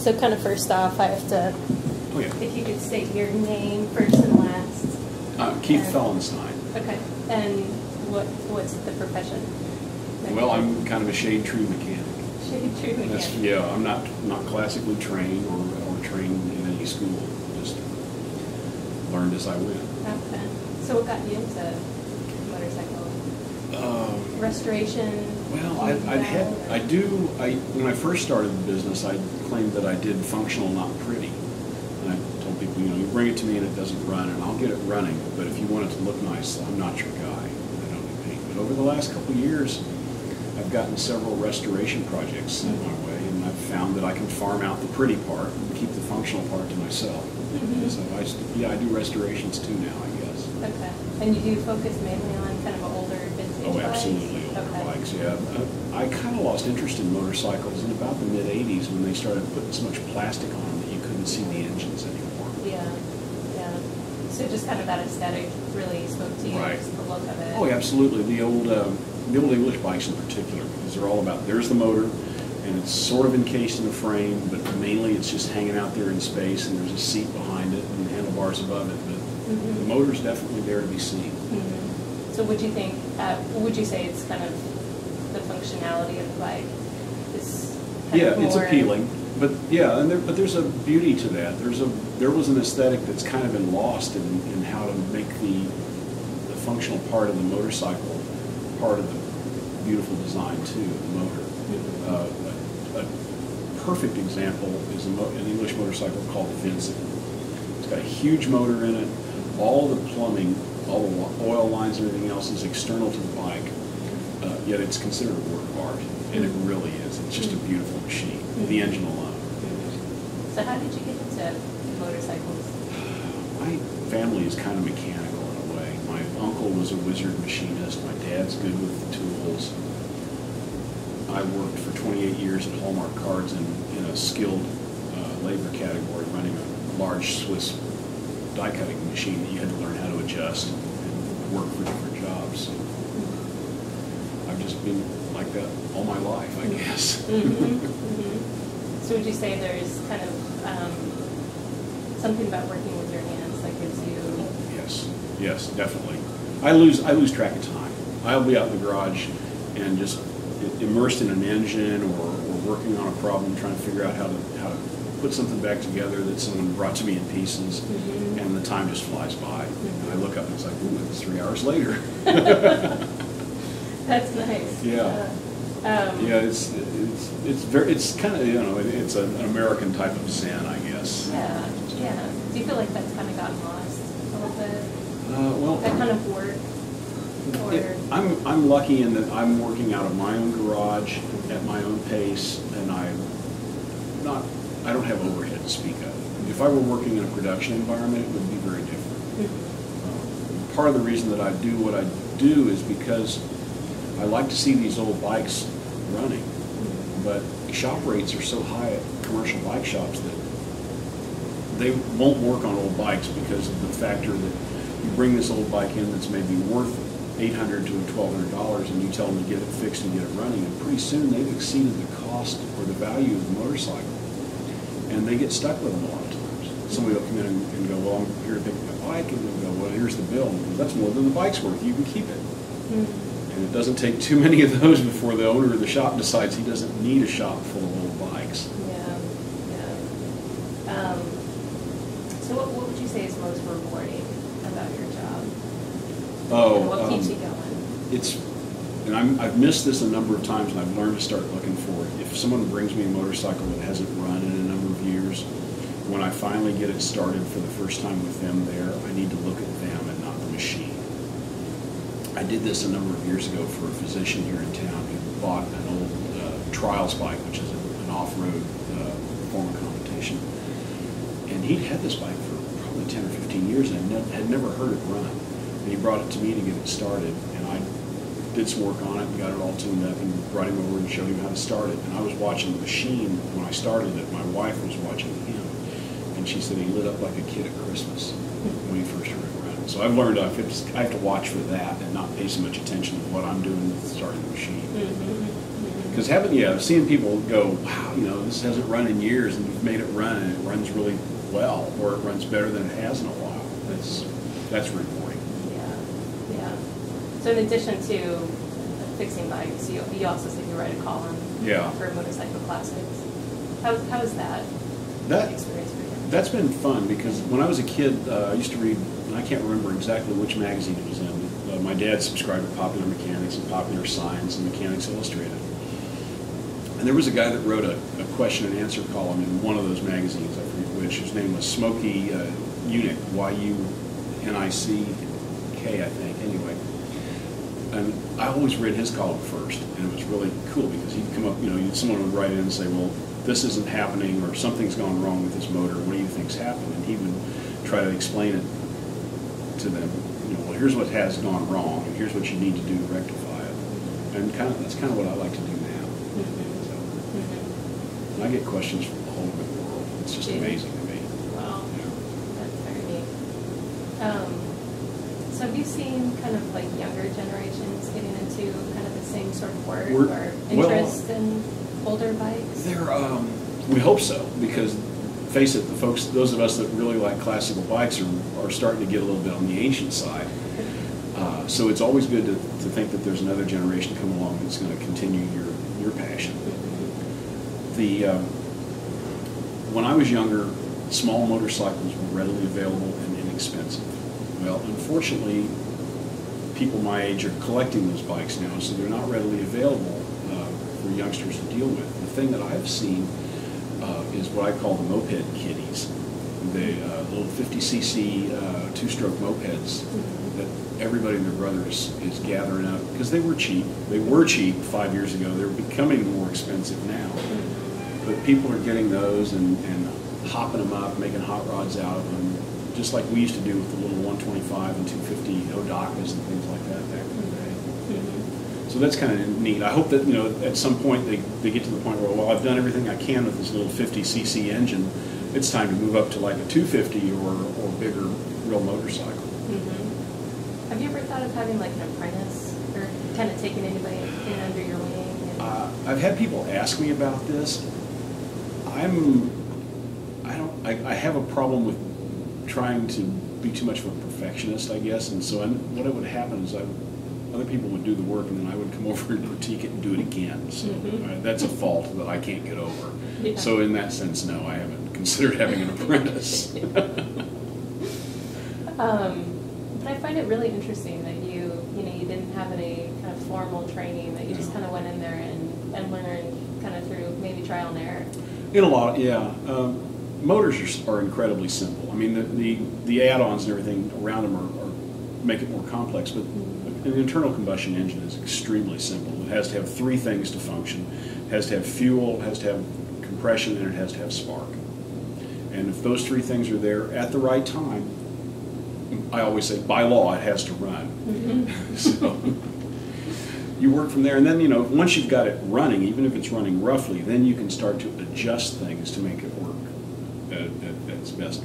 So kind of first off, I have to, Oh, yeah. if you could state your name first and last. Keith Fellenstein. Okay. And what's the profession? Well, I'm kind of a shade tree mechanic. Shade tree mechanic. Yeah, I'm not classically trained or trained in any school. Just learned as I went. Okay. So what got you into motorcycle restoration? Well, when I first started the business, I claimed that I did functional, not pretty. And I told people, you bring it to me and it doesn't run, and I'll get it running. But if you want it to look nice, I'm not your guy. I don't do paint. But over the last couple of years, I've gotten several restoration projects sent my way, and I've found that I can farm out the pretty part and keep the functional part to myself. So I do restorations too now, I guess. Okay. And you do focus mainly on kind of older vintage bikes? Oh, absolutely, older bikes, yeah. I kind of lost interest in motorcycles in about the mid-'80s when they started putting so much plastic on them that you couldn't see the engines anymore. Yeah, yeah. So just kind of that aesthetic really spoke to you, Right. just the look of it. Oh, absolutely. The old English bikes in particular, because they're all about, there's the motor, and it's sort of encased in a frame, but mainly it's just hanging out there in space, and there's a seat behind it and handlebars above it, but the motor's definitely there to be seen. So would you think, would you say it's kind of the functionality of the bike is kind of more... It's appealing, but yeah, but there's a beauty to that. There was an aesthetic that's kind of been lost in how to make the functional part of the motorcycle part of the beautiful design too, the motor. A perfect example is an English motorcycle called the Vincent. It's got a huge motor in it. All the plumbing, all the oil lines and everything else is external to the bike, yet it's considered a work of art, and it really is. It's just a beautiful machine, the engine alone. So how did you get into motorcycles? My family is kind of mechanical in a way. My uncle was a wizard machinist. My dad's good with the tools. I worked for 28 years at Hallmark Cards in a skilled labor category, running a large Swiss die cutting machine that you had to learn how to adjust and work for different jobs. So I've just been like that all my life, I guess. So would you say there's kind of something about working with your hands that gives you... Yes, definitely. I lose track of time. I'll be out in the garage and just immersed in an engine or working on a problem, trying to figure out how to put something back together that someone brought to me in pieces, and the time just flies by. And I look up and it's like, ooh, it's 3 hours later. That's nice. Yeah. It's kind of, it's an American type of zen, I guess. Yeah. Do you feel like that's kind of gotten lost a little bit? That kind of work? I'm lucky in that I'm working out of my own garage at my own pace, and I don't have overhead to speak of. If I were working in a production environment, it would be very different. Part of the reason that I do what I do is because I like to see these old bikes running, but shop rates are so high at commercial bike shops that they won't work on old bikes because of the factor that you bring this old bike in that's maybe worth $800 to $1,200, and you tell them to get it fixed and get it running, and pretty soon they've exceeded the cost or the value of the motorcycle, and they get stuck with them a lot of times. Somebody will come in and go, well, I'm here to pick up a bike, and they'll go, well, here's the bill. And that's more than the bike's worth. You can keep it. And it doesn't take too many of those before the owner of the shop decides he doesn't need a shop full of old bikes. So what would you say is most rewarding about your job? What keeps you going? I've missed this a number of times, and I've learned to start looking for it. If someone brings me a motorcycle that hasn't run in a number of years, when I finally get it started for the first time with them there, I need to look at them and not the machine. I did this a number of years ago for a physician here in town who bought an old trials bike, which is an off-road form of competition. And he'd had this bike for probably 10 or 15 years and had never heard it run. And he brought it to me to get it started, and I did some work on it and got it all tuned up and brought him over and showed him how to start it. And I was watching the machine when I started it. My wife was watching him, and she said he lit up like a kid at Christmas when he first heard it run. So I've learned I have to watch for that and not pay so much attention to what I'm doing with starting the machine. Because seeing people go, wow, this hasn't run in years, and you've made it run, and it runs really well, or it runs better than it has in a while. That's rewarding. Yeah, yeah. So in addition to fixing bikes, you also said you write a column for Motorcycle Classics. How is that experience for you? That's been fun, because when I was a kid, I used to read, and I can't remember exactly which magazine it was in. My dad subscribed to Popular Mechanics and Popular Science and Mechanics Illustrated. And there was a guy that wrote a question and answer column in one of those magazines, I forget which. His name was Smokey Unick, Y-U-N-I-C-K, I think, anyway. And I always read his column first, and it was really cool, because he'd come up, someone would write in and say, well, this isn't happening, or something's gone wrong with this motor, what do you think's happened? And he would try to explain it to them, well, here's what has gone wrong, and here's what you need to do to rectify it. And that's kind of what I like to do now. And I get questions from all over the world. It's just amazing to me. Wow, that's very neat. So have you seen kind of like younger generations getting into kind of the same sort of work or interest in older bikes? We hope so, because face it, those of us that really like classical bikes are starting to get a little bit on the ancient side. So it's always good to think that there's another generation come along that's going to continue your passion. When I was younger, small motorcycles were readily available and inexpensive. Well, unfortunately, people my age are collecting those bikes now, so they're not readily available for youngsters to deal with. The thing that I've seen is what I call the moped kiddies. The little 50cc two-stroke mopeds that everybody and their brother is gathering up, because they were cheap. They were cheap 5 years ago. They're becoming more expensive now. But people are getting those and hopping them up, making hot rods out of them, just like we used to do with the little 125 and 250 Odakas and things like that back in the day. So that's kind of neat. I hope that at some point they get to the point where, well, I've done everything I can with this little 50cc engine. It's time to move up to like a 250 or bigger real motorcycle. Have you ever thought of having like an apprentice, or kind of taking anybody in under your wing? I've had people ask me about this. I have a problem with trying to be too much of a perfectionist, I guess, and so what would happen is other people would do the work, and then I would come over and critique it and do it again. So that's a fault that I can't get over. Yeah. So in that sense, no, I haven't considered having an apprentice. But I find it really interesting that you didn't have any kind of formal training, that you just kind of went in there and learned kind of through maybe trial and error. In a lot, yeah. Motors are incredibly simple. I mean, the add-ons and everything around them are make it more complex, but an internal combustion engine is extremely simple. It has to have three things to function. It has to have fuel, it has to have compression, and it has to have spark. And if those three things are there at the right time, I always say, by law, it has to run. So you work from there, and then once you've got it running, even if it's running roughly, then you can start to adjust things to make it work at its best